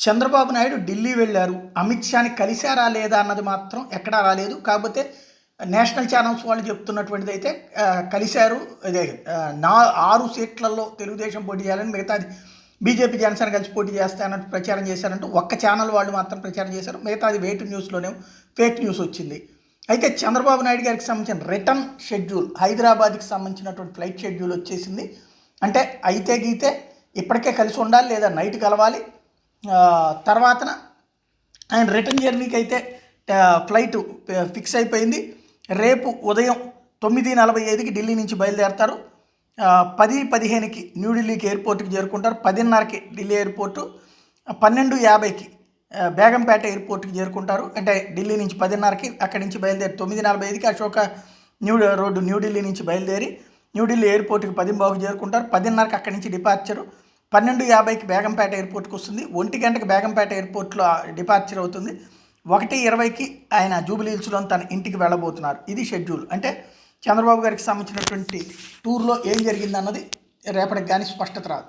చంద్రబాబు నాయుడు ఢిల్లీ వెళ్ళారు. అమిత్ షాని కలిశారా లేదా అన్నది మాత్రం ఎక్కడా రాలేదు. కాకపోతే నేషనల్ ఛానల్స్ వాళ్ళు చెప్తున్నటువంటిది అయితే కలిశారు. అదే 6 సీట్లలో తెలుగుదేశం పోటీ చేయాలని, మిగతాది బీజేపీ జనసేన కలిసి పోటీ చేస్తాయన్నట్టు ప్రచారం చేశారంటూ ఒక్క ఛానల్ వాళ్ళు మాత్రం ప్రచారం చేశారు. మిగతాది వెయిట్ న్యూస్లోనే ఫేక్ న్యూస్ వచ్చింది. అయితే చంద్రబాబు నాయుడు గారికి సంబంధించిన రిటర్న్ షెడ్యూల్, హైదరాబాద్కి సంబంధించినటువంటి ఫ్లైట్ షెడ్యూల్ వచ్చేసింది. అంటే అయితే గీతే ఇప్పటికే కలిసి ఉండాలి, లేదా నైట్ కలవాలి. తర్వాతన ఆయన రిటర్న్ జర్నీకి అయితే ఫ్లైట్ ఫిక్స్ అయిపోయింది. రేపు ఉదయం 9:45కి ఢిల్లీ నుంచి బయలుదేరతారు. 10:15కి న్యూఢిల్లీకి ఎయిర్పోర్ట్కి చేరుకుంటారు. 10:30కి ఢిల్లీ ఎయిర్పోర్టు, 12:50కి బేగంపేట ఎయిర్పోర్ట్కి చేరుకుంటారు. అంటే ఢిల్లీ నుంచి 10:30కి, అక్కడి నుంచి బయలుదేరి 9:45కి అశోక రోడ్డు న్యూఢిల్లీ నుంచి బయలుదేరి న్యూఢిల్లీ ఎయిర్పోర్ట్కి 10:15కి చేరుకుంటారు. 10:30కి అక్కడి నుంచి డిపార్చరు. 12:50కి బేగంపేట ఎయిర్పోర్ట్కి వస్తుంది. 1 గంటకి బేగంపేట ఎయిర్పోర్ట్లో డిపార్చర్ అవుతుంది. 1:20కి ఆయన జూబిలీ హిల్స్లో తన ఇంటికి వెళ్ళబోతున్నారు. ఇది షెడ్యూల్. అంటే చంద్రబాబు గారికి సంబంధించినటువంటి టూర్లో ఏం జరిగిందన్నది రేపటికి కానీ స్పష్టత రాదు.